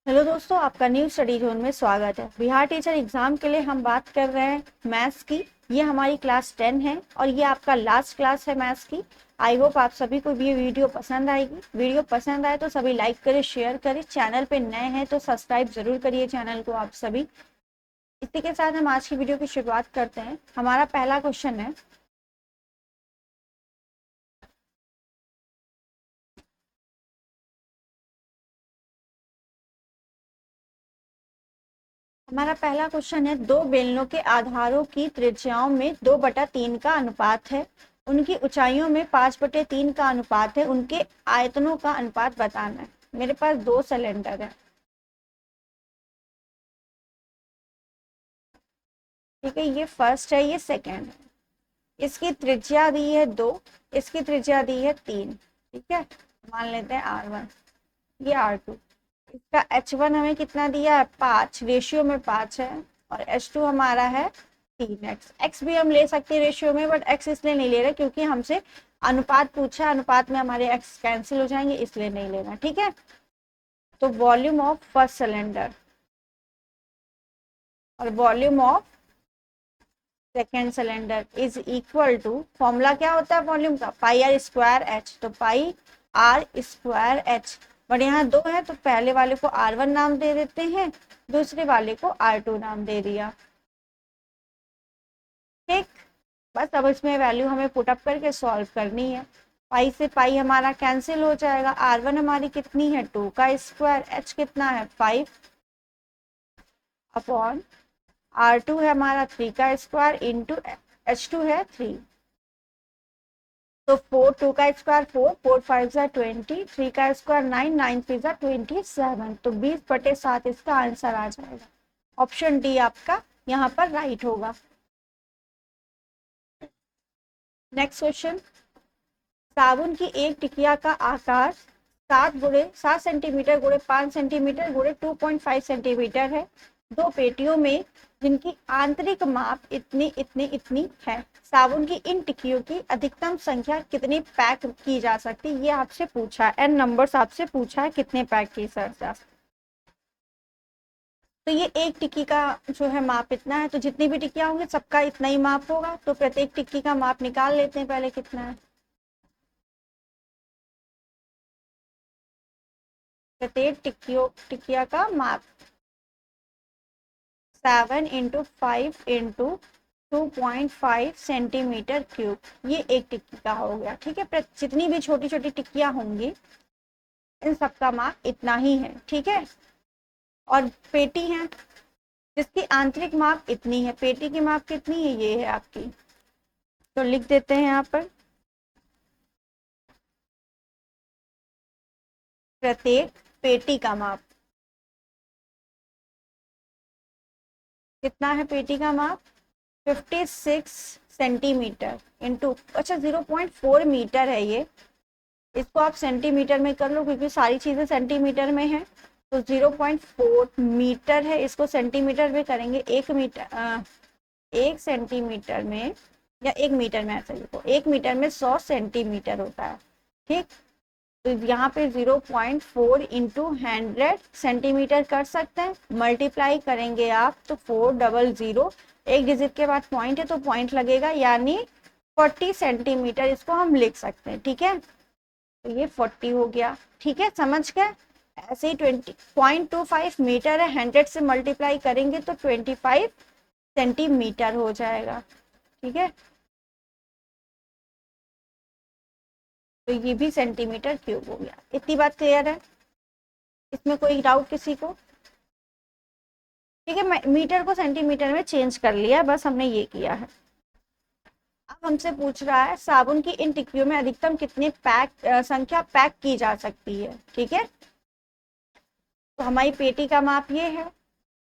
Hello दोस्तों, आपका new study zone में स्वागत है। बिहार टीचर एग्जाम के लिए हम बात कर रहे हैं मैथ्स की। ये हमारी क्लास 10 है और ये आपका लास्ट क्लास है मैथ्स की। आई होप आप सभी को भी ये वीडियो पसंद आएगी। वीडियो पसंद आए तो सभी लाइक करें, शेयर करें। चैनल पे नए हैं तो सब्सक्राइब जरूर करिए चैनल को आप सभी। इसी के साथ हम आज की वीडियो की शुरुआत करते हैं। हमारा पहला क्वेश्चन है, दो बेलनों के आधारों की त्रिज्याओं में 2/3 का अनुपात है। उनकी ऊंचाइयों में 5/3 का अनुपात है। उनके आयतनों का अनुपात बताना है। मेरे पास दो सिलेंडर है, ठीक है। ये फर्स्ट है, ये सेकंड है। इसकी त्रिज्या दी है 2, इसकी त्रिज्या दी है 3, ठीक है। मान लेते हैं R1, ये R2। इसका H1 हमें कितना दिया है, 5, रेशियो में 5 है। और H2 हमारा है 3x। x भी हम ले सकते हैं रेशियो में, बट x इसलिए नहीं ले रहे क्योंकि हमसे अनुपात पूछा है। अनुपात में हमारे x कैंसिल हो जाएंगे, इसलिए नहीं लेना, ठीक है। तो वॉल्यूम ऑफ फर्स्ट सिलेंडर और volume of second cylinder is equal to, formula क्या होता है वॉल्यूम का, पाई आर स्क्वायर एच। तो pi r square h. But यहाँ दो है तो पहले वाले को R1 नाम दे देते हैं, दूसरे वाले को R2 नाम दे दिया, ठीक। बस अब इसमें वैल्यू हमें पुटअप करके सॉल्व करनी है। पाई से पाई हमारा कैंसिल हो जाएगा। R1 हमारी कितनी है, 2 का स्क्वायर, H कितना है 5 अपॉन R2 है हमारा 3 का स्क्वायर इंटू H2 है 3। तो 4, 2 का स्क्वायर 4, 4 5 जा 20, 3 का स्क्वायर 9, 9 3 जा 27। तो 20/7 इसका आंसर आ जाएगा। ऑप्शन डी आपका यहाँ पर राइट होगा। नेक्स्ट क्वेश्चन, साबुन की एक टिकिया का आकार 7 सेंटीमीटर × 5 सेंटीमीटर × 2.5 सेंटीमीटर है। दो पेटियों में जिनकी आंतरिक माप इतनी इतनी इतनी है। साबुन की इन टिकियों की अधिकतम संख्या कितनी पैक की जा सकती है, ये आपसे पूछा है। एन नंबर्स आपसे पूछा है कितने पैक की जा सकती। तो ये एक टिक्की का जो है माप इतना है, तो जितनी भी टिक्कियां होंगी सबका इतना ही माप होगा। तो प्रत्येक टिक्की का माप निकाल लेते हैं पहले कितना है। प्रत्येक टिक्किया का माप 7 × 5 × 2.5 सेंटीमीटर क्यूब। ये एक टिक्की का हो गया, ठीक है। जितनी भी छोटी छोटी टिक्कियां होंगी इन सबका माप इतना ही है, ठीक है। और पेटी है जिसकी आंतरिक माप इतनी है। पेटी की माप कितनी है, ये है आपकी। तो लिख देते हैं यहाँ पर, प्रत्येक पेटी का माप कितना है। पेटी का माप 56 सेंटीमीटर इंटू, अच्छा 0.4 मीटर है ये। इसको आप सेंटीमीटर में कर लो क्योंकि सारी चीजें सेंटीमीटर में है। तो 0.4 मीटर है, इसको सेंटीमीटर में करेंगे। 1 सेंटीमीटर में या 1 मीटर में, ऐसा लिखो, 1 मीटर में 100 सेंटीमीटर होता है, ठीक। तो यहाँ पे 0.4 इंटू 100 सेंटीमीटर कर सकते हैं। मल्टीप्लाई करेंगे आप तो 400, एक डिजिट के बाद पॉइंट है तो पॉइंट लगेगा, यानी 40 सेंटीमीटर इसको हम लिख सकते हैं, ठीक है। तो ये 40 हो गया, ठीक है, समझ गए। ऐसे ही 20.25 मीटर है, 100 से मल्टीप्लाई करेंगे तो 25 सेंटीमीटर हो जाएगा, ठीक है। तो ये भी सेंटीमीटर क्यूब हो गया। इतनी बात क्लियर है, इसमें कोई डाउट किसी को, ठीक है। मीटर को सेंटीमीटर में चेंज कर लिया, बस हमने ये किया है। अब हमसे पूछ रहा है साबुन की इन टिक्कियों में अधिकतम कितनी संख्या पैक की जा सकती है, ठीक है। तो हमारी पेटी का माप ये है।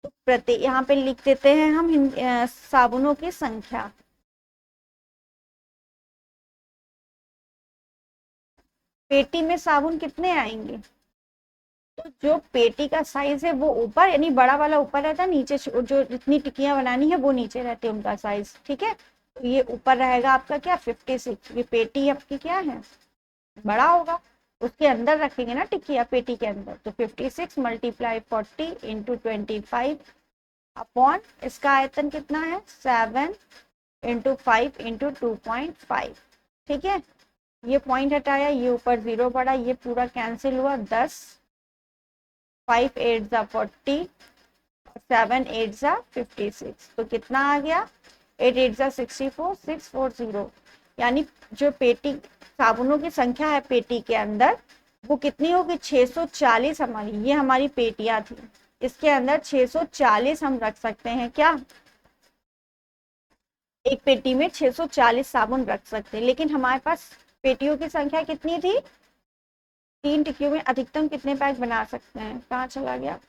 तो प्रति यहाँ पे लिख देते हैं हम साबुनों की संख्या। पेटी में साबुन कितने आएंगे, तो जो पेटी का साइज है वो ऊपर, यानी बड़ा वाला ऊपर रहता है, नीचे जो जितनी टिक्कियां बनानी है वो नीचे रहती है उनका साइज, ठीक है। तो ये ऊपर रहेगा आपका क्या 56। ये पेटी आपकी क्या है, बड़ा होगा। उसके अंदर रखेंगे ना टिकिया, पेटी के अंदर। तो 56 मल्टीप्लाई 40 इंटू 25 अपॉन इसका आयतन कितना है 7 इंटू 5 इंटू 2.5। ठीक है, ये पॉइंट हटाया, ये ऊपर 0 पड़ा, ये पूरा कैंसिल हुआ। 10, 5 8 जा 40, 7 8 जा 56। तो कितना आ गया 8 8 जा 64, 640। यानी जो पेटी साबुनों की संख्या है पेटी के अंदर वो कितनी होगी 640। हमारी ये हमारी पेटियां थी, इसके अंदर 640 हम रख सकते हैं। क्या एक पेटी में 640 साबुन रख सकते हैं, लेकिन हमारे पास पेटियों की संख्या कितनी थी 3 टिक्कियों में अधिकतम कितने पैक बना सकते हैं। कहाँ चला गया,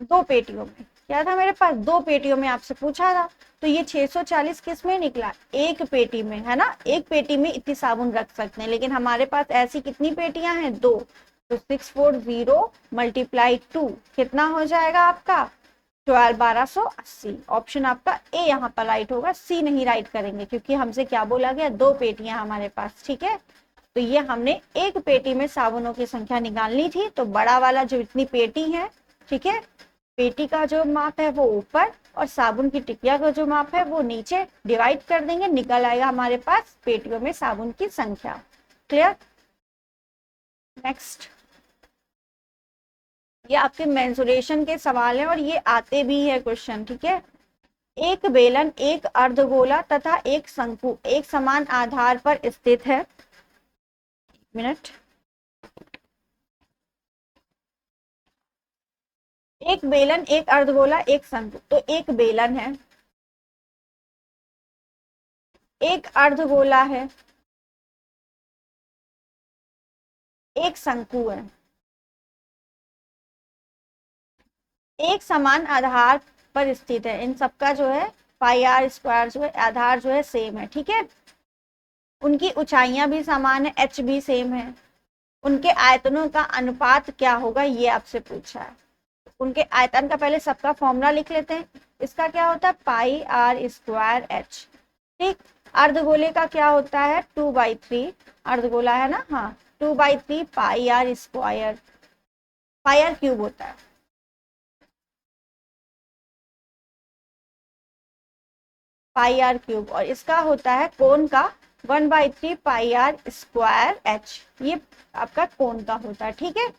2 पेटियों में। क्या था मेरे पास 2 पेटियों में आपसे पूछा था। तो ये 640 किस में निकला, एक पेटी में, है ना। एक पेटी में इतनी साबुन रख सकते हैं, लेकिन हमारे पास ऐसी कितनी पेटियां हैं 2। तो 640 मल्टीप्लाई 2 कितना हो जाएगा आपका 12,80। ऑप्शन आपका ए यहाँ पर राइट होगा, सी नहीं राइट करेंगे क्योंकि हमसे क्या बोला गया 2 पेटियां हमारे पास। ठीक है, तो ये हमने एक पेटी में साबुनों की संख्या निकालनी थी। तो बड़ा वाला जो इतनी पेटी है, ठीक है, पेटी का जो माप है वो ऊपर और साबुन की टिकिया का जो माप है वो नीचे, डिवाइड कर देंगे, निकल आएगा हमारे पास पेटियों में साबुन की संख्या। क्लियर। नेक्स्ट, ये आपके मेंसुरेशन के सवाल है और ये आते भी है क्वेश्चन। ठीक है, एक बेलन, एक अर्धगोला तथा एक शंकु एक समान आधार पर स्थित है। मिनट, एक बेलन, एक अर्धगोला, एक शंकु। तो एक बेलन है, एक अर्धगोला है, एक शंकु है। एक समान आधार पर स्थित है, इन सबका जो है पाई आर स्क्वायर जो है आधार जो है सेम है। ठीक है, उनकी ऊंचाइयां भी समान है, एच भी सेम है। उनके आयतनों का अनुपात क्या होगा ये आपसे पूछा है। उनके आयतन का पहले सबका फॉर्मूला लिख लेते हैं। इसका क्या होता है पाई आर स्क्वायर एच। ठीक, अर्धगोले का क्या होता है 2/3, अर्धगोला है ना, हाँ 2/3 pi r square, pi r cube होता है। पाई आर क्यूब, और इसका होता है कोण का 1/3 पाई आर स्क्वायर एच, ये आपका कोण का होता है। ठीक है,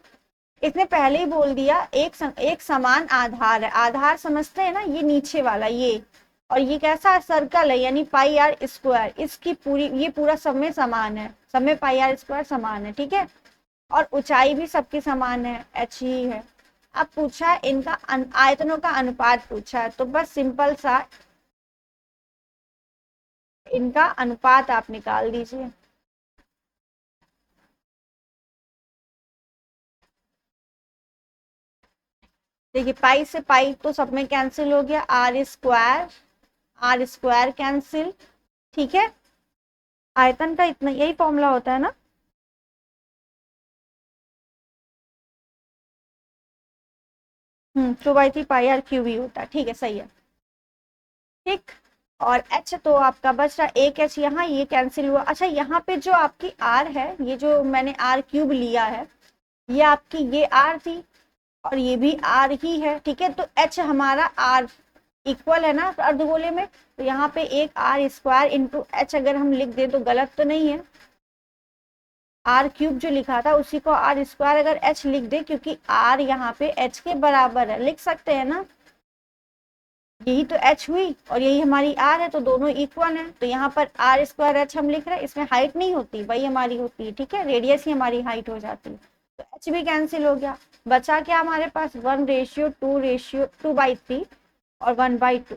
इसने पहले ही बोल दिया एक समान आधार है। आधार समझते हैं ना, ये नीचे वाला ये, और ये कैसा सर्कल है यानी पाई आर स्क्वायर, इसकी पूरी ये पूरा सब में समान है, सब में पाई आर स्क्वायर समान है। ठीक है, और ऊंचाई भी सबकी समान है, एच ही है। अब पूछा है इनका आयतनों का अनुपात पूछा है, तो बस सिंपल सा इनका अनुपात आप निकाल दीजिए। देखिए पाई से पाई तो सब में कैंसिल हो गया, आर स्क्वायर कैंसिल। ठीक है, आयतन का इतना यही फॉर्मूला होता है ना। 2/3 पाई आर क्यूब ही होता है। ठीक है, सही है। ठीक, और एच तो आपका बच रहा एक एच यहाँ, ये कैंसिल हुआ। अच्छा, यहाँ पे जो आपकी आर है, ये जो मैंने आर क्यूब लिया है, ये आपकी ये आर थी और ये भी आर ही है। ठीक है, तो एच हमारा आर इक्वल है ना अर्धगोले में, तो यहाँ पे एक आर स्क्वायर इंटू एच अगर हम लिख दे तो गलत तो नहीं है। आर क्यूब जो लिखा था उसी को आर स्क्वायर अगर एच लिख दे, क्योंकि आर यहाँ पे एच के बराबर है, लिख सकते हैं ना। यही तो एच हुई और यही हमारी आर है, तो दोनों इक्वल है। तो यहाँ पर आर स्क्वायर एच हम लिख रहे हैं, इसमें हाइट नहीं होती, वही हमारी होती है। ठीक है, रेडियस ही हमारी हाइट हो जाती है। तो एच भी कैंसिल हो गया, बचा क्या हमारे पास 1:2 और 1/2।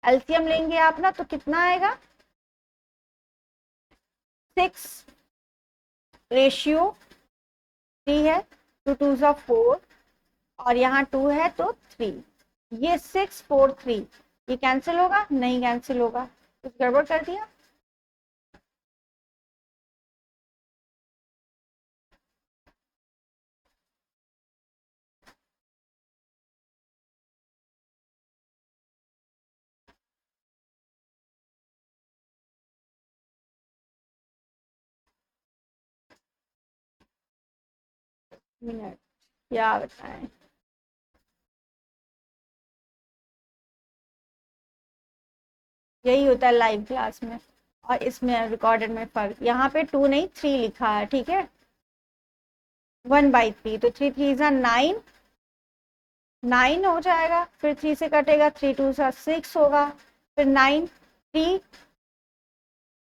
एलसीएम लेंगे आप ना तो कितना आएगा 6:3 है, 2 2 4 और यहाँ 2 है तो 3। ये 643, ये कैंसिल होगा नहीं, कैंसिल होगा, कुछ गड़बड़ कर दिया। मिनट क्या बताएं। यही होता है लाइव क्लास में और इसमें रिकॉर्डेड में फर्क। यहाँ पे 2 नहीं 3 लिखा है, ठीक है। 1/3 तो 3 3 जा 9, 9 हो जाएगा, फिर 3 से कटेगा, 3 2 जा 6 होगा, फिर 9 3,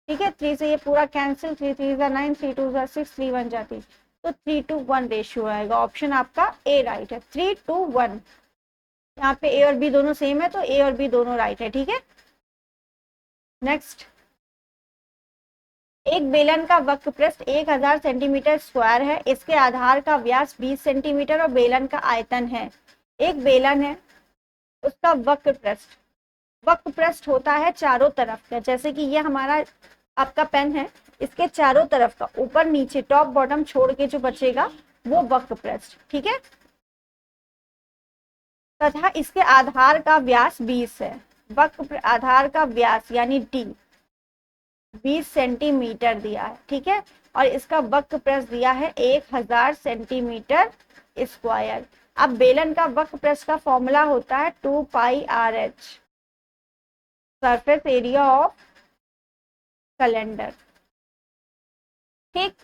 ठीक है। 3 से ये पूरा कैंसिल, 3 3 जा 9, 3 2 जा 6, 3 1 जाती, तो 3:1 रेशियो आएगा। ऑप्शन आपका ए राइट है, 3:1। यहाँ पे ए और बी दोनों सेम है तो ए और बी दोनों राइट है, ठीक है। नेक्स्ट, एक बेलन का वक्रपृष्ठ 1000 सेंटीमीटर स्क्वायर है, इसके आधार का व्यास 20 सेंटीमीटर और बेलन का आयतन है। एक बेलन है, उसका वक्रपृष्ठ, वक्रपृष्ठ होता है चारों तरफ का, जैसे कि ये हमारा आपका पेन है, इसके चारों तरफ का ऊपर नीचे टॉप बॉटम छोड़ के जो बचेगा वो वक्रपृष्ठ, ठीक है। तथा इसके आधार का व्यास 20 है। वक्र आधार का व्यास यानी डी 20 सेंटीमीटर दिया है, ठीक है। और इसका वक्रपृष्ठ दिया है 1000 सेंटीमीटर स्क्वायर। अब बेलन का वक्रपृष्ठ का फॉर्मूला होता है 2πRh, surface area of cylinder, ठीक।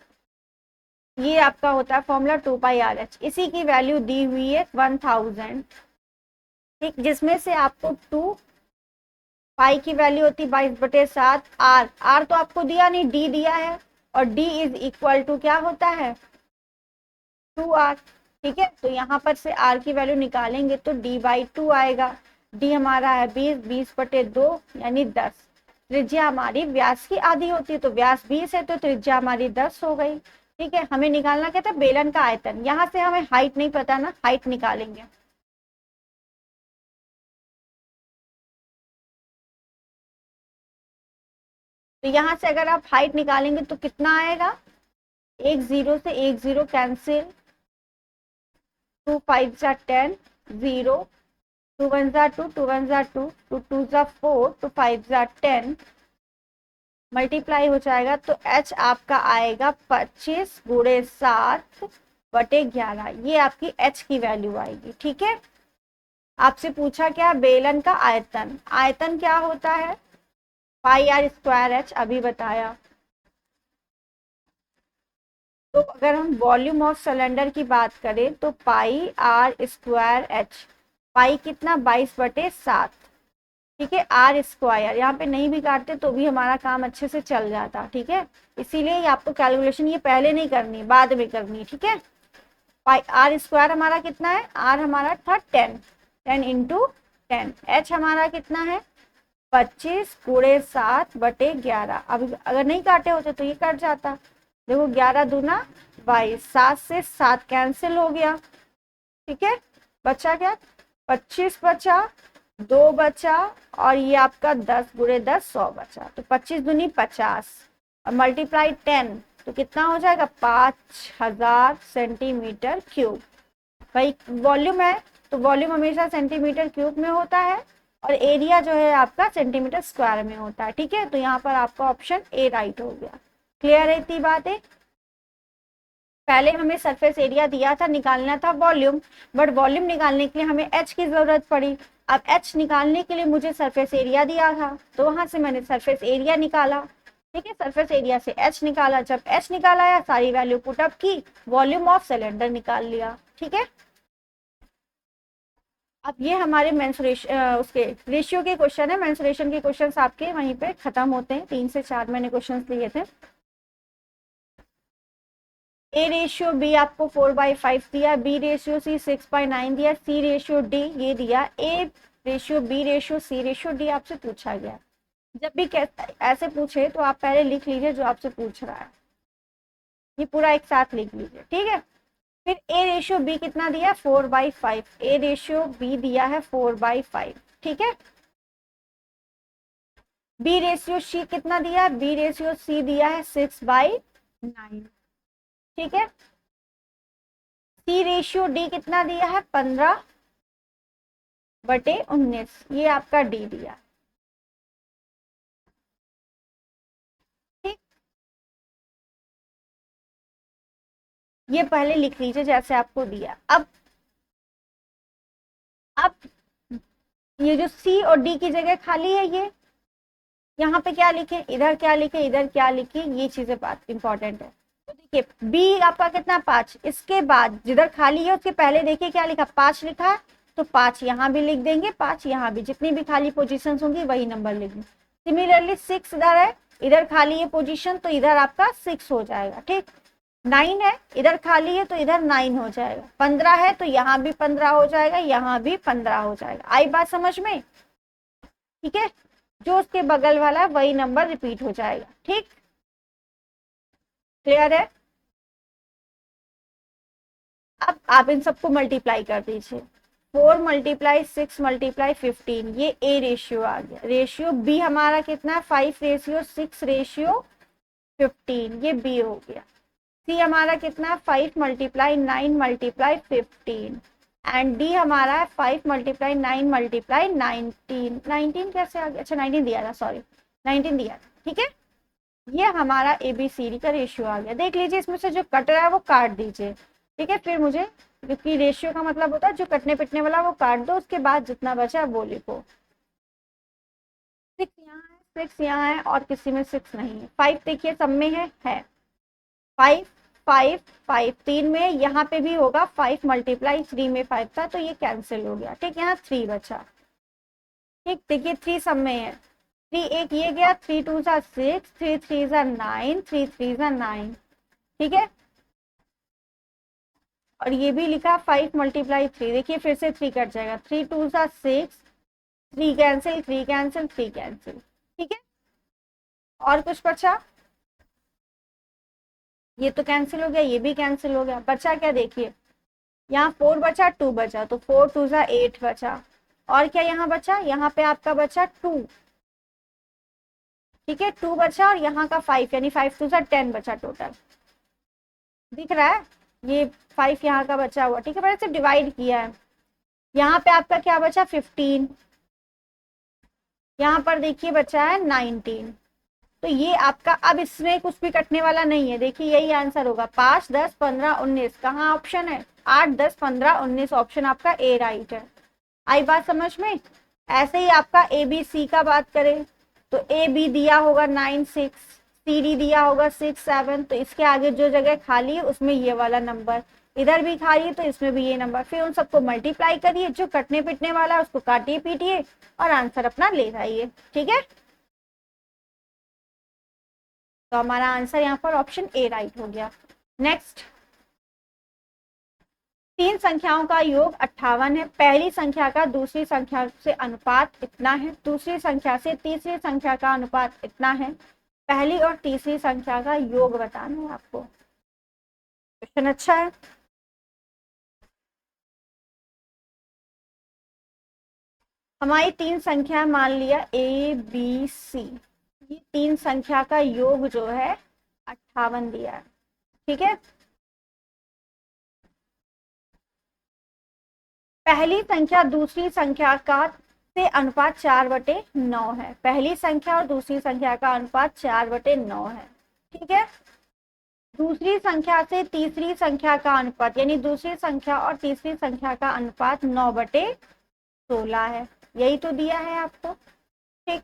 ये आपका होता है फॉर्मूला 2πRh। इसी की वैल्यू दी हुई है 1000, ठीक, जिसमें से आपको 2 पाई की वैल्यू होती 22/7। आर तो आपको दिया नहीं, डी दिया है, और डी इज इक्वल टू क्या होता है 2r, ठीक है। तो यहाँ पर से आर की वैल्यू निकालेंगे तो d/2 आएगा। डी हमारा है 20, 20/2 यानी 10। त्रिज्या हमारी व्यास की आधी होती है, तो व्यास 20 है तो त्रिज्या हमारी 10 हो गई, ठीक है। हमें निकालना क्या था, बेलन का आयतन। यहाँ से हमें हाइट नहीं पता ना, हाइट निकालेंगे। तो यहाँ से अगर आप हाइट निकालेंगे तो कितना आएगा, एक जीरो से एक जीरो कैंसिल, 2 5 जा 10, 0, 2 1 जा 2, 2 1 जा 2, 2 2 जा 4, 2 5 जा 10, मल्टीप्लाई हो जाएगा तो h आपका आएगा 25 गुणे 7/11। ये आपकी h की वैल्यू आएगी, ठीक है। आपसे पूछा क्या, बेलन का आयतन। आयतन क्या होता है, πr²h, अभी बताया। तो अगर हम वॉल्यूम ऑफ सिलेंडर की बात करें तो πr²h, पाई कितना 22/7, ठीक है। आर स्क्वायर यहाँ पे नहीं भी काटते तो भी हमारा काम अच्छे से चल जाता, ठीक है। इसीलिए आपको कैलकुलेशन ये पहले नहीं करनी, बाद में करनी, ठीक है। आर स्क्वायर हमारा कितना है, आर हमारा था 10, 10 इंटू 10। एच हमारा कितना है 25 गुणे 7/11। अब अगर नहीं काटे होते तो ये कट जाता, देखो 11 दूना 22, 7 से 7 कैंसिल हो गया, ठीक है। बचा क्या, 25 बचा, 2 बचा, और ये आपका 10 गुणे 10 100 बचा, तो 25 दूनी 50 और मल्टीप्लाई 10 तो कितना हो जाएगा 5000 सेंटीमीटर क्यूब। भाई वॉल्यूम है तो वॉल्यूम हमेशा सेंटीमीटर क्यूब में होता है और एरिया जो है आपका सेंटीमीटर स्क्वायर में होता है, ठीक है। तो यहाँ पर आपका ऑप्शन ए राइट हो गया। क्लियर है इतनी बातें। पहले हमें सरफेस एरिया दिया था, निकालना था वॉल्यूम, बट वॉल्यूम निकालने के लिए हमें एच की जरूरत पड़ी। अब एच निकालने के लिए मुझे सरफेस एरिया दिया था तो वहां से मैंने सरफेस एरिया निकाला, ठीक है। सरफेस एरिया से एच निकाला, जब एच निकाला है सारी वैल्यू पुटअप की, वॉल्यूम ऑफ सिलेंडर निकाल लिया, ठीक है। अब ये हमारे मेंसुरेशन उसके रेशियो के क्वेश्चन है। मेंसुरेशन के क्वेश्चंस आपके वहीं पे खत्म होते हैं, 3 से 4 मैंने क्वेश्चंस लिए थे। ए रेशियो बी आपको 4/5 दिया, बी रेशियो सी 6/9 दिया, सी रेशियो डी ये दिया, A ratio B ratio C ratio D आपसे पूछा गया। जब भी ऐसे पूछे तो आप पहले लिख लीजिए जो आपसे पूछ रहा है, ये पूरा एक साथ लिख लीजिए, ठीक है। फिर ए रेशियो बी कितना दिया 4/5, ए रेशियो बी दिया है 4/5, ठीक है। बी रेशियो सी कितना दिया, बी रेशियो सी दिया है 6/9, ठीक है। सी रेशियो डी कितना दिया है 15/19, ये आपका डी दिया, ठीक। ये पहले लिख लीजिए जैसे आपको दिया। अब ये जो सी और डी की जगह खाली है, ये यहाँ पे क्या लिखे, इधर क्या लिखे, इधर क्या लिखे, ये चीजें बात इंपॉर्टेंट है। तो देखिए बी आपका कितना 5, इसके बाद जिधर खाली है उसके पहले देखिए क्या लिखा, 5 लिखा है, तो 5 यहाँ भी लिख देंगे, 5 यहाँ भी, जितनी भी खाली पोजीशन होंगी वही नंबर लिख देंगे। सिमिलरली 6 इधर है, इधर खाली है पोजीशन, तो इधर आपका 6 हो जाएगा। ठीक, 9 है, इधर खाली है तो इधर 9 हो जाएगा। 15 है तो यहाँ भी 15 हो जाएगा, यहाँ भी 15 हो जाएगा। आई बात समझ में? ठीक है, जो उसके बगल वाला है वही नंबर रिपीट हो जाएगा। ठीक, क्लियर है? अब आप इन सबको मल्टीप्लाई कर दीजिए। 4 मल्टीप्लाई 6 मल्टीप्लाई 15, ये ए रेशियो आ गया। रेशियो बी हमारा कितना है, 5 रेशियो 6 रेशियो 15, ये बी हो गया। सी हमारा कितना है, 5 मल्टीप्लाई 9 मल्टीप्लाई 15, एंड डी हमारा है 5 मल्टीप्लाई 9 मल्टीप्लाई 19। 19 कैसे आ गया, अच्छा 19 दिया था, सॉरी 19 दिया था। ठीक है, ये हमारा एबीसीडी का रेशियो आ गया। देख लीजिए इसमें से जो कट रहा है वो काट दीजिए। ठीक है, फिर मुझे, क्योंकि रेशियो का मतलब होता है जो कटने पिटने वाला वो काट दो, उसके बाद जितना बचा वो लिखो। 6 यहाँ है, 6 यहाँ है, और किसी में 6 नहीं है। 5 देखिए सब में है 5 5 5 3 में, यहाँ पे भी होगा 5 मल्टीप्लाई 3 में 5 था तो ये कैंसिल हो गया। ठीक, यहाँ 3 बचा। ठीक, देखिए 3 सब में है, 3 एक ये गया, 3 2 6, 3 3 9, 3 3 9। ठीक है, और ये भी लिखा 5 मल्टीप्लाई 3, देखिए फिर से 3 कट जाएगा, 3 2 6, 3 कैंसिल 3 कैंसिल 3 कैंसिल। ठीक है, और कुछ बचा, ये तो कैंसिल हो गया, ये भी कैंसिल हो गया। बचा क्या, देखिए यहाँ 4 बचा, 2 बचा, तो 4 2 8 बचा। और क्या यहाँ बचा, यहाँ पे आपका बचा 2। ठीक है, 2 बचा, और यहाँ का 5, यानी 5 2 10 बचा टोटल। दिख रहा है, ये 5 यहाँ का बचा हुआ। ठीक है, मैंने सिर्फ डिवाइड किया है। यहाँ पे आपका क्या बचा, 15। यहाँ पर देखिए बचा है 19। तो ये आपका, अब इसमें कुछ भी कटने वाला नहीं है, देखिए यही आंसर होगा। 5 10 15 19, कहाँ ऑप्शन है, 8 10 15 19, ऑप्शन आपका ए राइट है। आई बात समझ में? ऐसे ही आपका ए बी सी का बात करें तो ए बी दिया होगा 9 6, सी डी दिया होगा 6 7, तो इसके आगे जो जगह खाली है उसमें ये वाला नंबर, इधर भी खाली है तो इसमें भी ये नंबर, फिर उन सबको मल्टीप्लाई करिए, जो कटने पिटने वाला है उसको काटिए पीटिए और आंसर अपना ले जाइए। ठीक है, तो हमारा आंसर यहाँ पर ऑप्शन ए राइट हो गया। नेक्स्ट, 3 संख्याओं का योग 58 है। पहली संख्या का दूसरी संख्या से अनुपात इतना है, दूसरी संख्या से तीसरी संख्या का अनुपात इतना है। पहली और तीसरी संख्या का योग बताना है आपको। क्वेश्चन अच्छा है। हमारी 3 संख्या मान लिया ए बी सी, ये 3 संख्या का योग जो है 58 दिया है। ठीक है, पहली संख्या दूसरी संख्या का से अनुपात 4/9 है। पहली संख्या और दूसरी संख्या का अनुपात 4/9 है। ठीक है, दूसरी संख्या से तीसरी संख्या का अनुपात, यानी दूसरी संख्या और तीसरी संख्या का अनुपात 9/16 है। यही तो दिया है आपको। ठीक,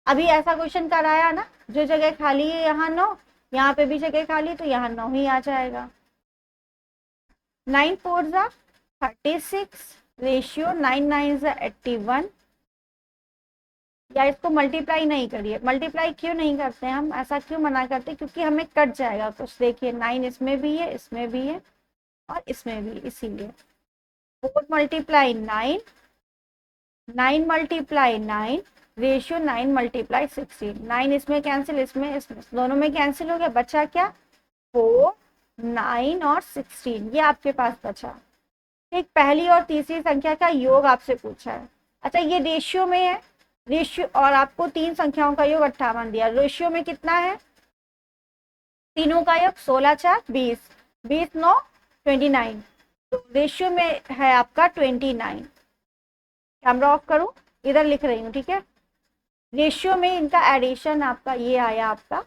अभी ऐसा क्वेश्चन कराया ना, जो जगह खाली है यहाँ 9, यहाँ पे भी जगह खाली, तो यहाँ 9 ही आ जाएगा। 9 4 36, रेशियो 9 9 81। या इसको मल्टीप्लाई नहीं करिए, मल्टीप्लाई क्यों नहीं करते हम, ऐसा क्यों मना करते, क्योंकि हमें कट जाएगा कुछ। देखिए 9 इसमें भी है, इसमें भी है, और इसमें भी, इसीलिए 4 मल्टीप्लाई 9, 9 मल्टीप्लाई 9, रेशियो 9 मल्टीप्लाई 16। 9 इसमें कैंसिल, इसमें दोनों में कैंसिल हो गया, बचा क्या, 4 9 और 16, ये आपके पास बचा। ठीक, पहली और तीसरी संख्या का योग आपसे पूछा है। अच्छा, ये रेशियो में है, रेशियो, और आपको 3 संख्याओं का योग 58 दिया, रेशियो में कितना है, तीनों का योग 16 4 20, 20 9 29, तो रेशियो में है आपका 29। कैमरा ऑफ करूं, इधर लिख रही हूँ। ठीक है, रेशियो में इनका एडिशन आपका ये आया आपका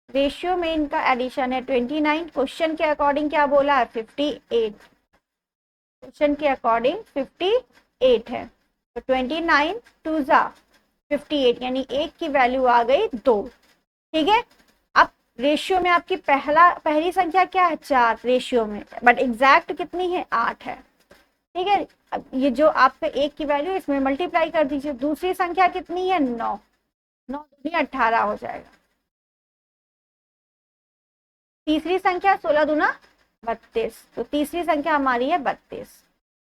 रेशियो में इनका एडिशन है 29, क्वेश्चन के अकॉर्डिंग क्या बोला है 58, क्वेश्चन के अकॉर्डिंग 58 है। तो 29 टू जा 58 यानी एक की वैल्यू आ गई 2। ठीक है, अब रेशियो में आपकी पहली संख्या क्या है 4 रेशियो में, बट एग्जैक्ट कितनी है 8 है। ठीक है, अब ये जो आपका एक की वैल्यू इसमें मल्टीप्लाई कर दीजिए। दूसरी संख्या कितनी है 9, 9 दूनी 18 हो जाएगा। तीसरी संख्या 16 दूना 32, तो तीसरी संख्या हमारी है 32।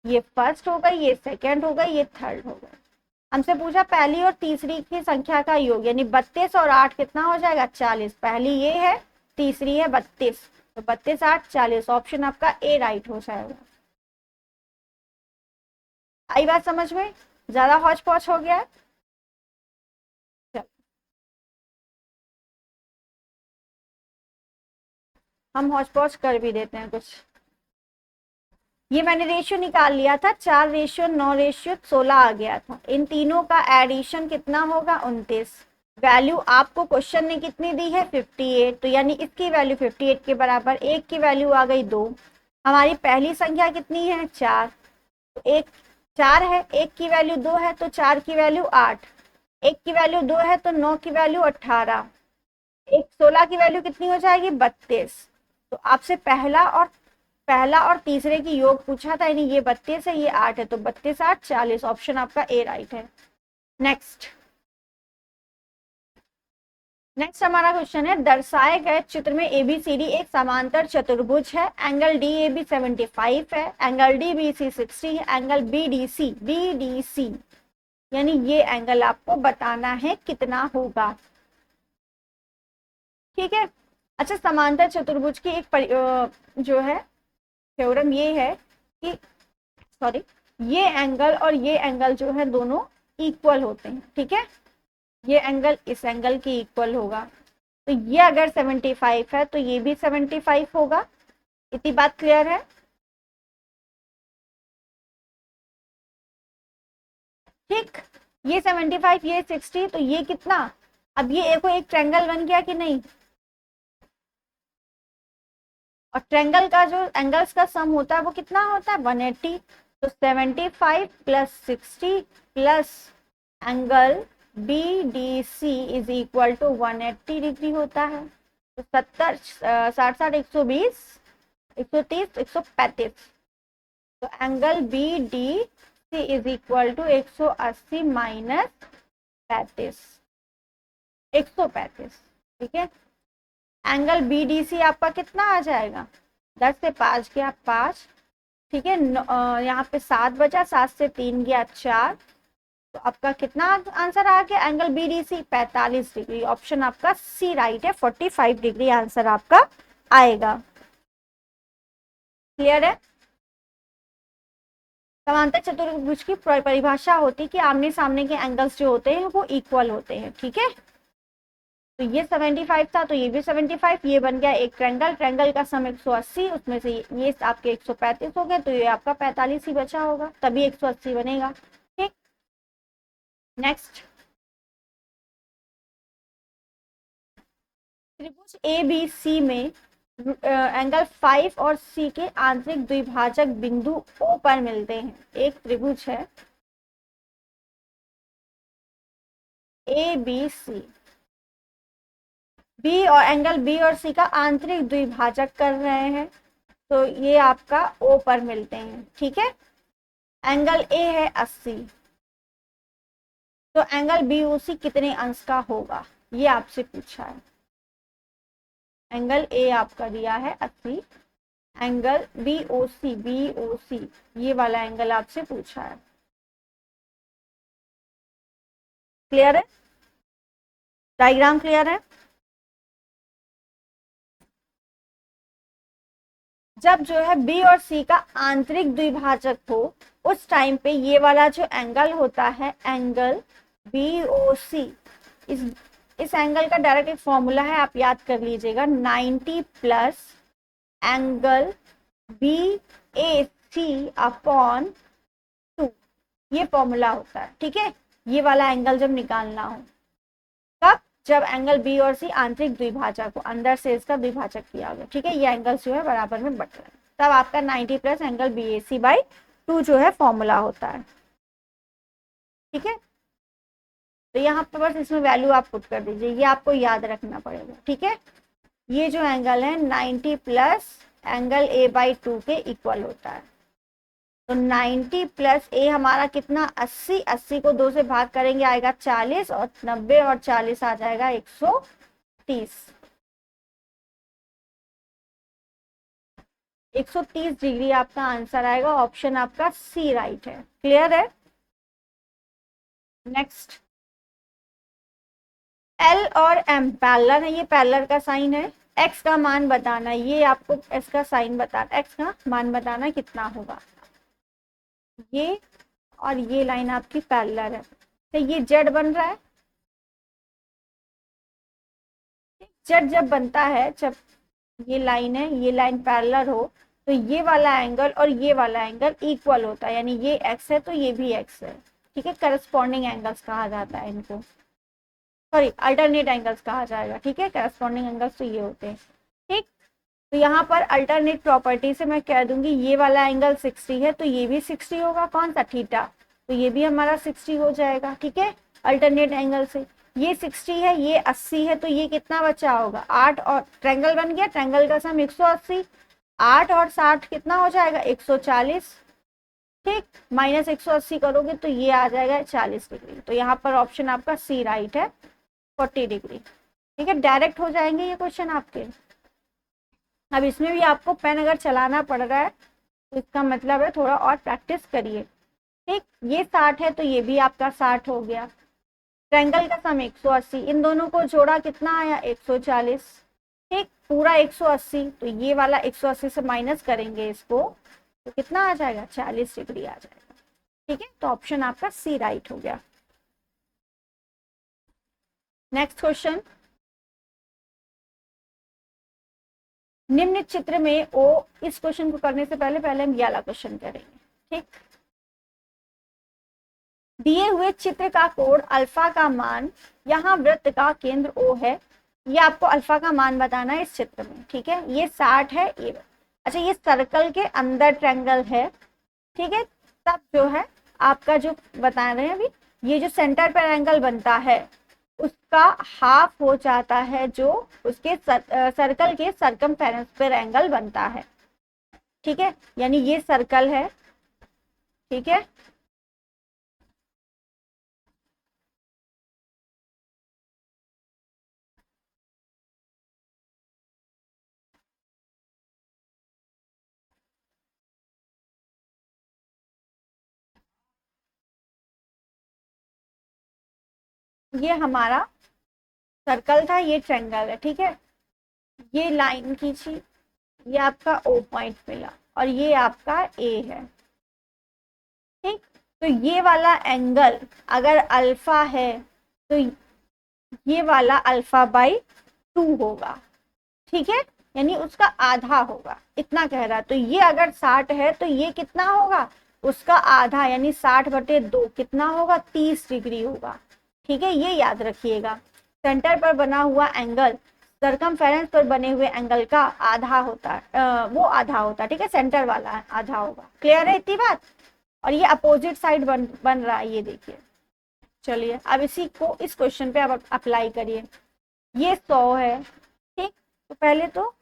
ये फर्स्ट हो गई, ये सेकंड हो गई, ये थर्ड हो गई। हमसे पूछा पहली और तीसरी की संख्या का योग, यानी 32 और 8 कितना हो जाएगा 40। पहली ये है, तीसरी है 32, तो 32 8 40, ऑप्शन आपका ए राइट हो जाएगा। आई बात समझ में? ज्यादा हौच पौच हो गया है? हम हौच पौच कर भी देते हैं कुछ। ये मैंने रेशियो निकाल लिया था, 4 रेशियो 9 रेशियो 16 आ गया था। इन तीनों का एडिशन कितना होगा 29। वैल्यू आपको क्वेश्चन ने कितनी दी है 58, तो यानी इसकी वैल्यू 58 के बराबर, एक की वैल्यू आ गई 2। हमारी पहली संख्या कितनी है 4, तो एक 4 है, एक की वैल्यू 2 है तो 4 की वैल्यू 8, एक की वैल्यू 2 है तो 9 की वैल्यू 18, एक 16 की वैल्यू कितनी हो जाएगी 32। तो आपसे पहला और तीसरे की योग पूछा था, यानी ये 32 है ये 8 है, तो 32 8 40, ऑप्शन आपका ए राइट है। नेक्स्ट हमारा क्वेश्चन है, दर्शाए गए चित्र में एबीसीडी एक समांतर चतुर्भुज है, एंगल डी ए बी 75 है, एंगल डी बी सी 60 है, एंगल बी डी सी यानी ये एंगल आपको बताना है कितना होगा। ठीक है, अच्छा समांतर चतुर्भुज की जो है थ्योरम ये है कि सॉरी, ये एंगल और ये एंगल जो है दोनों इक्वल होते हैं। ठीक है, ये एंगल इस एंगल की इक्वल होगा, तो ये अगर 75 है तो ये भी 75 होगा। इतनी बात क्लियर है? ठीक, ये 75 ये 60, तो ये कितना, अब ये एक ट्रायंगल बन गया कि नहीं? और ट्रायंगल का जो एंगल्स का सम होता है वो कितना होता है 180, तो 75 plus 60 plus angle B D C is equal to 180 degree होता है। तो 70 60 60 120 130 135, तो angle B D C is equal to 180 minus 35, 135। ठीक है, एंगल बी डी सी आपका कितना आ जाएगा, 10 से 5 गया 5। ठीक है, यहाँ पे 7 बचा, 7 से 3 गया 4, तो आपका कितना आंसर आ गया angle B D C 45 degree, option आपका सी राइट है, 45 डिग्री आंसर आपका आएगा। क्लियर है? समांतर चतुर्भुज की परिभाषा होती है कि आमने सामने के एंगल्स जो होते हैं वो इक्वल होते हैं। ठीक है, तो ये 75 था तो ये भी 75, ये बन गया एक ट्रायंगल, ट्रायंगल का सम 180, उसमें से ये आपके 135 हो गए, तो ये आपका 45 ही बचा होगा, तभी 180 बनेगा। ठीक, नेक्स्ट त्रिभुज ए बी सी में एंगल 5 और सी के आंतरिक द्विभाजक बिंदु ओ पर मिलते हैं। एक त्रिभुज है ए बी सी, बी और एंगल बी और सी का आंतरिक द्विभाजक कर रहे हैं, तो ये आपका ओ पर मिलते हैं। ठीक है, एंगल ए है 80, तो एंगल बी ओ सी कितने अंश का होगा, ये आपसे पूछा है। एंगल ए आपका दिया है 80, एंगल बी ओ सी ये वाला एंगल आपसे पूछा है। क्लियर है? डायग्राम क्लियर है? जब जो है बी और सी का आंतरिक द्विभाजक हो, उस टाइम पे ये वाला जो एंगल होता है एंगल बी ओ सी, इस एंगल का डायरेक्ट एक फॉर्मूला है, आप याद कर लीजिएगा, 90 plus angle B A C upon 2, ये फॉर्मूला होता है। ठीक है, ये वाला एंगल जब निकालना हो, कब जब एंगल बी और सी आंतरिक द्विभाजक को अंदर से इसका द्विभाजक किया गया, ठीक है, ये एंगल्स जो है बराबर में बढ़ रहे हैं, तब आपका 90 plus angle B A C by 2 जो है फॉर्मूला होता है, ठीक है। तो यहाँ पे बस इसमें वैल्यू आप पुट कर दीजिए, ये आपको याद रखना पड़ेगा, ठीक है। ये जो एंगल है 90 प्लस एंगल ए बाई 2 के इक्वल होता है। तो 90 प्लस ए हमारा कितना 80, 80 को 2 से भाग करेंगे आएगा 40, और 90 और 40 आ जाएगा 130। 130 डिग्री आपका आंसर आएगा, ऑप्शन आपका सी राइट है। क्लियर है। नेक्स्ट, एल और एम पैरेलल है, ये पैरेलल का साइन है। एक्स का मान बताना, ये आपको एक्स का साइन बताना, एक्स का मान बताना कितना होगा। ये और ये लाइन आपकी पैरेलल है, तो ये जेड बन रहा है। जेड जब बनता है, जब ये लाइन है, ये लाइन पैरेलल हो, तो ये वाला एंगल और ये वाला एंगल इक्वल होता है, यानी ये एक्स है तो ये भी एक्स है, ठीक है। करस्पॉन्डिंग एंगल्स कहा जाता है इनको, सॉरी अल्टरनेट एंगल्स कहा जाएगा, ठीक है। करस्पॉन्डिंग एंगल्स तो ये होते हैं, ठीक। तो यहाँ पर अल्टरनेट प्रॉपर्टी से मैं कह दूंगी ये वाला एंगल 60 है तो ये भी 60 होगा, कौन सा, थीटा, तो ये भी हमारा 60 हो जाएगा, ठीक है। अल्टरनेट एंगल से ये 60 है, ये 80 है, तो ये कितना बचा होगा 8, और ट्रायंगल बन गया, ट्रायंगल का सम 180, 8 और 60 कितना हो जाएगा 140, ठीक। माइनस 180 करोगे तो ये आ जाएगा 40 डिग्री। तो यहाँ पर ऑप्शन आपका सी राइट है, 40 डिग्री, ठीक है। डायरेक्ट हो जाएंगे ये क्वेश्चन आपके। अब इसमें भी आपको पेन अगर चलाना पड़ रहा है तो इसका मतलब है थोड़ा और प्रैक्टिस करिए, ठीक। ये 60 है तो ये भी आपका 60 हो गया, ट्रायंगल का सम 180, इन दोनों को जोड़ा कितना आया 140, ठीक। पूरा 180, तो ये वाला 180 से माइनस करेंगे इसको तो कितना आ जाएगा 40 डिग्री आ जाएगा, ठीक है। तो ऑप्शन आपका सी राइट हो गया। नेक्स्ट क्वेश्चन, निम्न चित्र में ओ, इस क्वेश्चन को करने से पहले पहले हम ये वाला क्वेश्चन करेंगे, ठीक। दिए हुए चित्र का कोण अल्फा का मान, यहाँ वृत्त का केंद्र ओ है, ये आपको अल्फा का मान बताना है इस चित्र में, ठीक है। ये 60 है, ये अच्छा ये सर्कल के अंदर ट्रायंगल है, ठीक है। तब जो है आपका जो बता रहे हैं अभी, ये जो सेंटर पर एंगल बनता है उसका हाफ हो जाता है जो उसके सर्कल के सरकमफेरेंस पर एंगल बनता है, ठीक है। यानी ये सर्कल है, ठीक है। ये हमारा सर्कल था, ये ट्रायंगल है, ठीक है। ये लाइन खींची, ये आपका ओ पॉइंट मिला और ये आपका ए है, ठीक। तो ये वाला एंगल अगर अल्फा है तो ये वाला अल्फा बाई 2 होगा, ठीक है। यानी उसका आधा होगा, इतना कह रहा है। तो ये अगर 60 है तो ये कितना होगा उसका आधा, यानी 60/2 कितना होगा 30 डिग्री होगा, ठीक है। ये याद रखिएगा, सेंटर पर बना हुआ एंगल सरकमफेरेंस पर बने हुए एंगल का आधा होता है, वो आधा होता है, ठीक है। सेंटर वाला आधा होगा। क्लियर है इतनी बात। और ये अपोजिट साइड बन रहा है, ये देखिए। चलिए अब इसी को इस क्वेश्चन पे अब अप्लाई करिए। ये 100 है, ठीक। तो पहले तो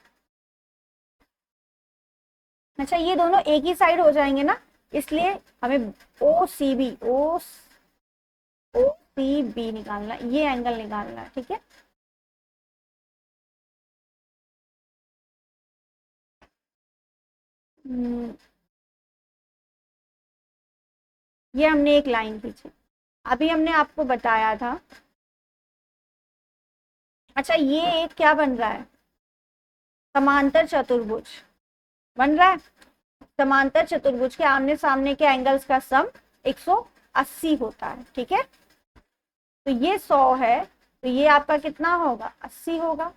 अच्छा ये दोनों एक ही साइड हो जाएंगे ना, इसलिए हमें ओ सी बी निकालना, ये एंगल निकालना है, ठीक है। ये हमने एक लाइन खींची, अभी हमने आपको बताया था। अच्छा ये एक क्या बन रहा है, समांतर चतुर्भुज बन रहा है। समांतर चतुर्भुज के आमने सामने के एंगल्स का सम 180 होता है, ठीक है। तो ये 100 है तो ये आपका कितना होगा 80 होगा,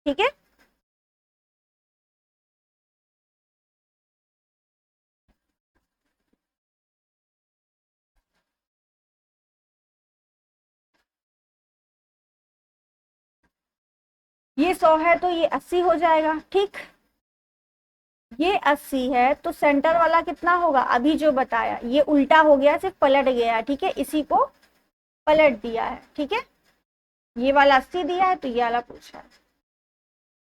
ठीक है। ये 100 है तो ये 80 हो जाएगा। ठीक, ये 80 है तो सेंटर वाला कितना होगा, अभी जो बताया ये उल्टा हो गया, सिर्फ पलट गया। ठीक है, इसी को पलट दिया है। ठीक है, ये वाला 80 दिया है तो ये वाला पूछा है,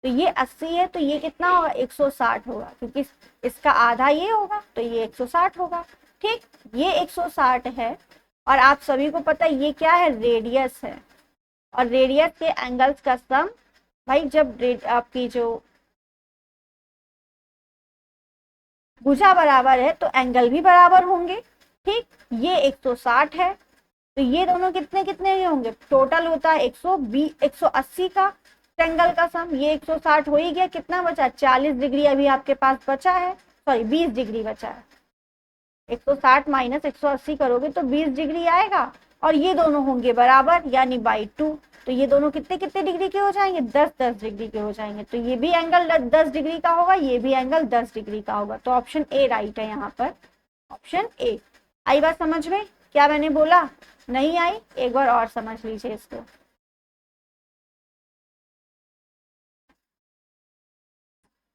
तो ये 80 है तो ये कितना होगा, 160 होगा, क्योंकि इसका आधा ये होगा तो ये 160 होगा। ठीक, ये 160 है और आप सभी को पता है ये क्या है, रेडियस है। और रेडियस के एंगल्स का सम, भाई जब आपकी जो भुजा बराबर है तो एंगल भी बराबर होंगे। ठीक, ये 160 है तो ये दोनों कितने कितने के होंगे, टोटल होता है 120 180 का एंगल का सम। ये 160 हो ही गया, कितना बचा, 40 डिग्री अभी आपके पास बचा है, सॉरी 20 डिग्री बचा है। 160 माइनस 180 करोगे तो 20 डिग्री आएगा और ये दोनों होंगे बराबर यानी बाई 2। तो ये दोनों कितने कितने डिग्री के हो जाएंगे, 10-10 डिग्री के हो जाएंगे। तो ये भी एंगल 10 डिग्री का होगा, ये भी एंगल 10 डिग्री का होगा। तो ऑप्शन ए राइट है यहाँ पर, ऑप्शन ए। आई बात समझ में, क्या मैंने बोला, नहीं आई, एक बार और समझ लीजिए इसको।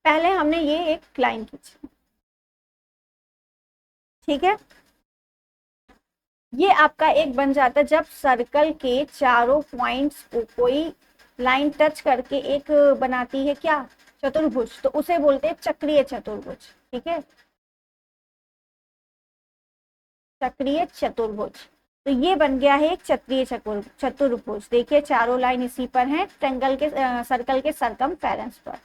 पहले हमने ये एक लाइन खींची, ठीक है, ये आपका एक बन जाता है जब सर्कल के चारों पॉइंट्स को कोई लाइन टच करके एक बनाती है क्या, चतुर्भुज, तो उसे बोलते हैं चक्रीय चतुर्भुज। ठीक है, चक्रीय चतुर्भुज। तो ये बन गया है एक चक्रीय चतुर्भुज। देखिए चारों लाइन इसी पर हैं, ट्रेंगल के सर्कल के सरकमफेरेंस पर।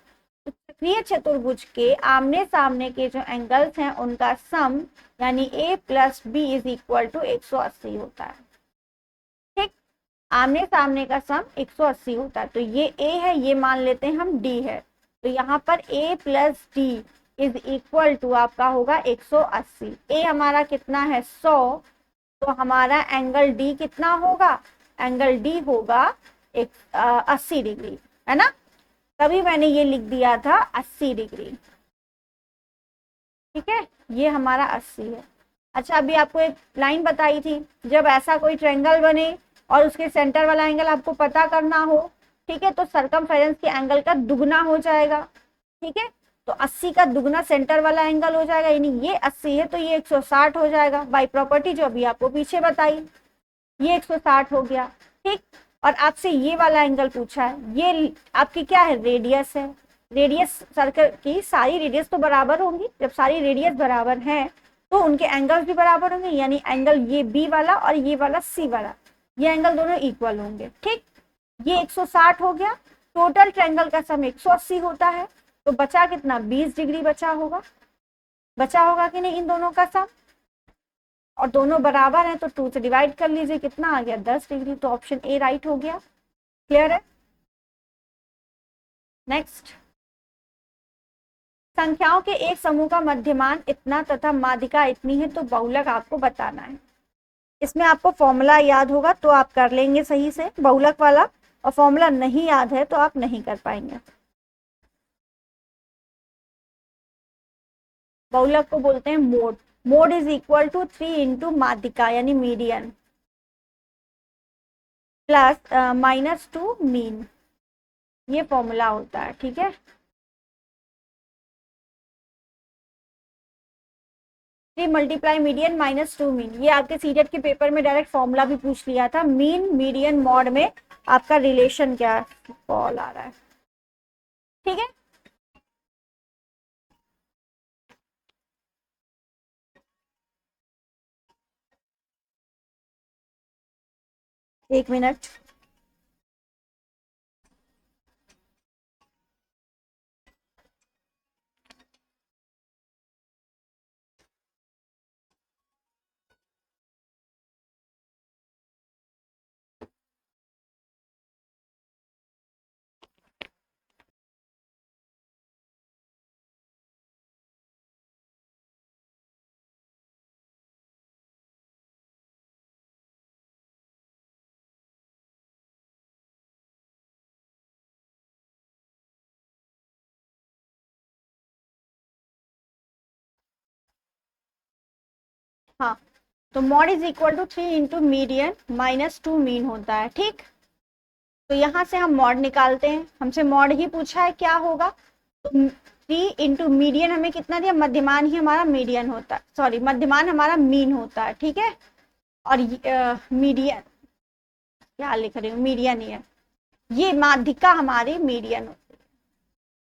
तो चक्रीय चतुर्भुज के आमने सामने के जो एंगल्स हैं उनका सम यानी a plus B is equal to 180 होता है। ठीक, आमने सामने का सम 180 होता है। तो ये a है, ये मान लेते हैं हम d है, तो यहाँ पर a plus D is equal to आपका होगा 180। a हमारा कितना है 100, तो हमारा एंगल डी कितना होगा, एंगल डी होगा 80 डिग्री, है ना। तभी मैंने ये लिख दिया था 80 डिग्री। ठीक है, ये हमारा 80 है। अच्छा, अभी आपको एक लाइन बताई थी, जब ऐसा कोई ट्रायंगल बने और उसके सेंटर वाला एंगल आपको पता करना हो, ठीक है, तो सरकमफेरेंस के एंगल का दुगना हो जाएगा। ठीक है, तो 80 का दुगना सेंटर वाला एंगल हो जाएगा, यानी ये 80 है तो ये 160 हो जाएगा, बाई प्रॉपर्टी जो अभी आपको पीछे बताई, ये 160 हो गया। ठीक, और आपसे ये वाला एंगल पूछा है, ये आपकी क्या है, रेडियस है। रेडियस सर्कल की सारी रेडियस तो बराबर होंगी, जब सारी रेडियस बराबर है तो उनके एंगल्स भी बराबर होंगे, यानी एंगल ये बी वाला और ये वाला सी वाला, ये एंगल दोनों इक्वल होंगे। ठीक, ये 160 हो गया, टोटल ट्रायंगल का सम 180 होता है, तो बचा कितना, 20 डिग्री बचा होगा। बचा होगा कि नहीं इन दोनों का सम, और दोनों बराबर हैं तो 2 से डिवाइड कर लीजिए, कितना आ गया 10 डिग्री। तो ऑप्शन ए राइट हो गया। क्लियर है। नेक्स्ट, संख्याओं के एक समूह का मध्यमान इतना तथा माध्यिका इतनी है तो बहुलक आपको बताना है। इसमें आपको फॉर्मूला याद होगा तो आप कर लेंगे सही से बहुलक वाला, और फॉर्मूला नहीं याद है तो आप नहीं कर पाएंगे। बहुलक को बोलते हैं mode. Mode is equal to 3 into माध्यिका यानी मीडियन प्लस -2 मीन, ये फॉर्मूला होता है। ठीक है, 3 मल्टीप्लाई मीडियन -2 मीन, ये आपके सीटेट के पेपर में डायरेक्ट फॉर्मूला भी पूछ लिया था। मीन मीडियन मॉड में आपका रिलेशन क्या कॉल आ रहा है। ठीक है, एक मिनट। हाँ, तो mode is equal to 3 into median -2 mean होता है। ठीक, तो यहाँ से हम मॉड निकालते हैं, हमसे मॉड ही पूछा है क्या होगा, तो 3 इंटू मीडियन हमें कितना दिया, मध्यमान ही हमारा मीडियन होता है, सॉरी मध्यमान हमारा मीन होता है, ठीक है। और मीडियन क्या लिख रही हूँ, मीडियन ही है, ये माध्यिका हमारी मीडियन होती है,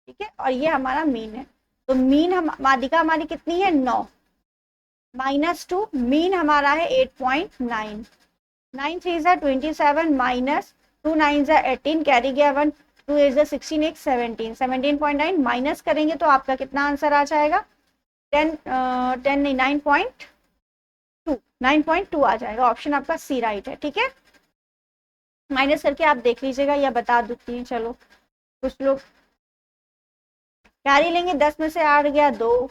ठीक है, और ये हमारा मीन है। तो मीन हम माध्यिका हमारी कितनी है 9 -2, मीन हमारा है 8.9, 9 3 27 माइनस 2 9 18, कैरी गया 1, 2 8 16, 8 17, 17.9 माइनस करेंगे तो आपका कितना आंसर आ जाएगा, 10 नहीं 9.2, 9.2 आ जाएगा। ऑप्शन आपका सी राइट है, ठीक है। माइनस करके आप देख लीजिएगा या बता देती हैं, चलो कुछ लोग कैरी लेंगे, 10 में से 8 गया 2,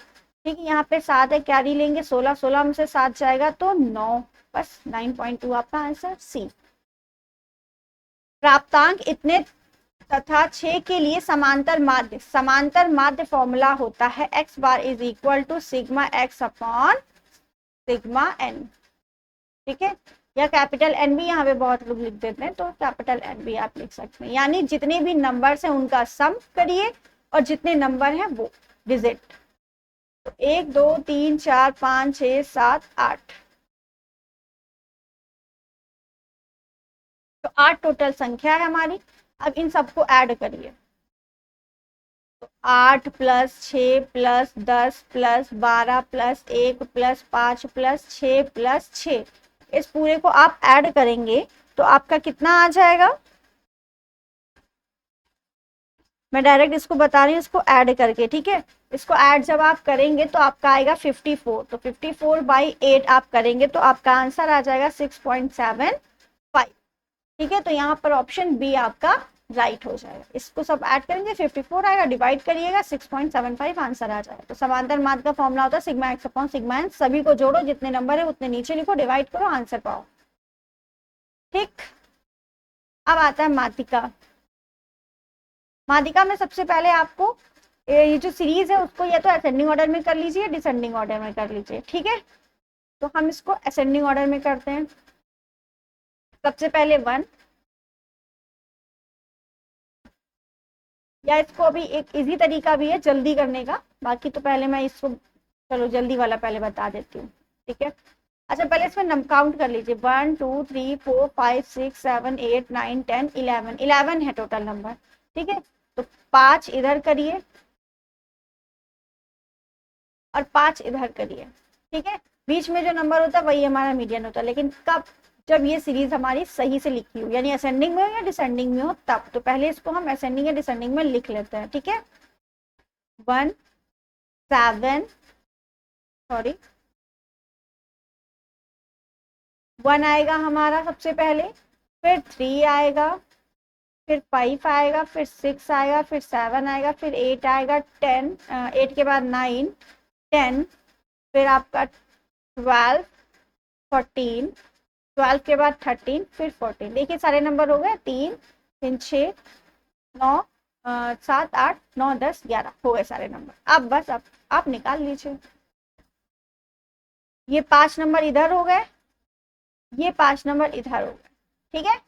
ठीक है, यहाँ पे 7 है, कैरी लेंगे 16, 16 में से 7 जाएगा तो 9, बस 9.2 आपका आंसर सी। प्राप्तांक इतने तथा 6 के लिए समांतर माध्य फॉर्मूला होता है x bar is equal to sigma x upon sigma n, ठीक है, या कैपिटल N भी यहाँ पे बहुत लोग लिख देते हैं, तो कैपिटल N भी आप लिख सकते हैं, यानी जितने भी नंबर्स हैं उनका सम करिए और जितने नंबर हैं वो डिजिट, तो 1 2 3 4 5 6 7 8, तो 8 टोटल संख्या है हमारी। अब इन सबको ऐड करिए, तो 8 plus 6 plus 10 plus 12 plus 1 plus 5 plus 6 plus 6, इस पूरे को आप ऐड करेंगे तो आपका कितना आ जाएगा, मैं डायरेक्ट इसको बता रही हूँ, इसको ऐड करके, ठीक है, इसको ऐड जब आप करेंगे तो आपका आएगा 54, तो 54/8 आप करेंगे तो आपका आंसर आ जाएगा 6.75, ठीक है। तो यहाँ पर ऑप्शन बी आपका राइट हो जाएगा, इसको सब ऐड करेंगे 54 आएगा, डिवाइड करिएगा 6.75 आंसर आ जाएगा। तो समांतर माध्य का फॉर्मूला होता है sigma X upon sigma N, सभी को जोड़ो, जितने नंबर है उतने नीचे लिखो, डिवाइड करो, आंसर पाओ, ठीक। अब आता है माध्यिका। माध्यिका में सबसे पहले आपको ये जो सीरीज है उसको या तो असेंडिंग ऑर्डर में कर लीजिए, डिसेंडिंग ऑर्डर में कर लीजिए, ठीक है। तो हम इसको असेंडिंग ऑर्डर में करते हैं। सबसे पहले 1, या इसको अभी एक इजी तरीका भी है जल्दी करने का, बाकी तो पहले मैं इसको, चलो जल्दी वाला पहले बता देती हूँ, ठीक है। अच्छा पहले इसमें काउंट कर लीजिए, 1 2 3 4 5 6 7 8 9 10 11, 11 है टोटल नंबर, ठीक है। तो 5 इधर करिए और 5 इधर करिए, ठीक है। बीच में जो नंबर होता है वही हमारा मीडियन होता है, लेकिन कब, जब ये सीरीज हमारी सही से लिखी हो, यानी असेंडिंग में हो या डिसेंडिंग में हो तब। तो पहले इसको हम असेंडिंग या डिसेंडिंग में लिख लेते हैं, ठीक है। 1 7 सॉरी 1 आएगा हमारा सबसे पहले, फिर 3 आएगा, फिर 5 आएगा, फिर 6 आएगा, फिर 7 आएगा, फिर 8 आएगा, 10 8 के बाद 9 10, फिर आपका 12 14, 12 के बाद 13, फिर 14, देखिए सारे नंबर हो गए, 3 3 6 9 7 8 9 10 11 हो गए सारे नंबर। अब बस अब आप निकाल लीजिए, ये 5 नंबर इधर हो गए, ये 5 नंबर इधर हो गए, ठीक है।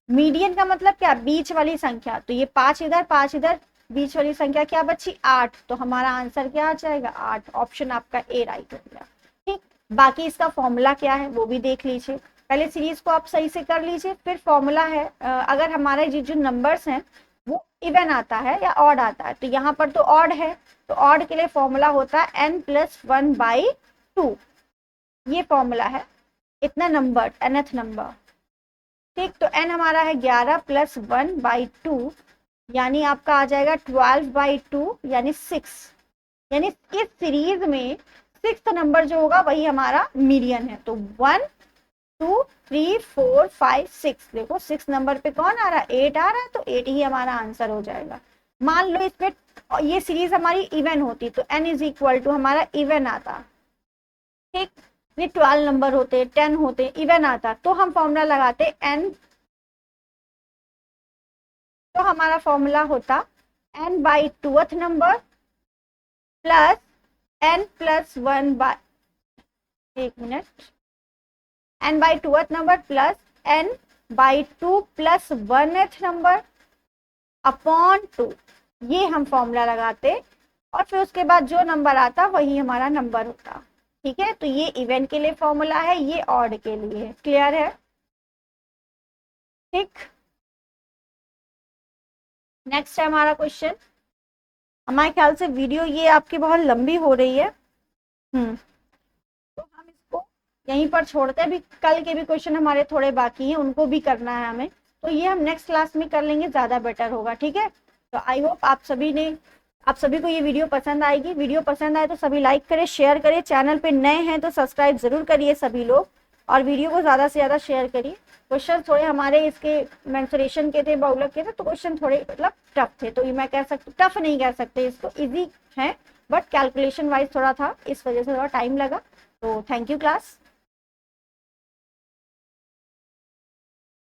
मीडियन का मतलब क्या, बीच वाली संख्या, तो ये 5 इधर 5 इधर, बीच वाली संख्या क्या बची 8, तो हमारा आंसर क्या आ जाएगा 8, ऑप्शन आपका ए राइट हो गया, ठीक। बाकी इसका फॉर्मूला क्या है वो भी देख लीजिए, पहले सीरीज को आप सही से कर लीजिए, फिर फॉर्मूला है, अगर हमारे जो नंबर्स हैं वो इवन आता है या ऑड आता है, तो यहाँ पर तो ऑड है, तो ऑड के लिए फॉर्मूला होता है n+1/2, ये फॉर्मूला है, इतना नंबर nth नंबर, ठीक। तो n हमारा है 11 + 1/2, यानी आपका आ जाएगा 12/2 यानी 6, यानी इस सीरीज में 6th नंबर जो होगा वही हमारा मीडियन है। तो 1 2 3 4 5 6, देखो 6 नंबर पे कौन आ रहा है 8 आ रहा है, तो 8 ही हमारा आंसर हो जाएगा। मान लो इस पे ये सीरीज हमारी इवन होती तो n = हमारा इवन आता, ठीक, ये 12 नंबर होते 10 होते इवन आता, तो हम फॉर्मूला लगाते n, तो हमारा फॉर्मूला होता n/2th नंबर प्लस n+1/, एक minute, n/2th number plus n by 2 plus 1th number upon 2, ये हम फॉर्मूला लगाते और फिर उसके बाद जो नंबर आता वही हमारा नंबर होता। ठीक है, तो ये इवन के लिए फॉर्मूला है, ये ऑड के लिए है। क्लियर है? ठीक, नेक्स्ट है हमारा क्वेश्चन। हमारे ख्याल से वीडियो ये आपकी बहुत लंबी हो रही है। तो हम इसको यहीं पर छोड़ते हैं, अभी कल के भी क्वेश्चन हमारे थोड़े बाकी हैं, उनको भी करना है हमें, तो ये हम नेक्स्ट क्लास में कर लेंगे, ज्यादा बेटर होगा। ठीक है, तो आई होप आप सभी को ये वीडियो पसंद आएगी। वीडियो पसंद आए तो सभी लाइक करें, शेयर करें, चैनल पे नए हैं तो सब्सक्राइब जरूर करिए सभी लोग, और वीडियो को ज्यादा से ज्यादा शेयर करिए। क्वेश्चन थोड़े हमारे इसके मेंसुरेशन के थे, बहुलक के थे, तो क्वेश्चन थोड़े मतलब टफ थे, तो ये मैं कह सकती, टफ नहीं कह सकते इसको, इजी है, बट कैलकुलेशन वाइज थोड़ा था, इस वजह से थोड़ा टाइम लगा। तो थैंक यू क्लास।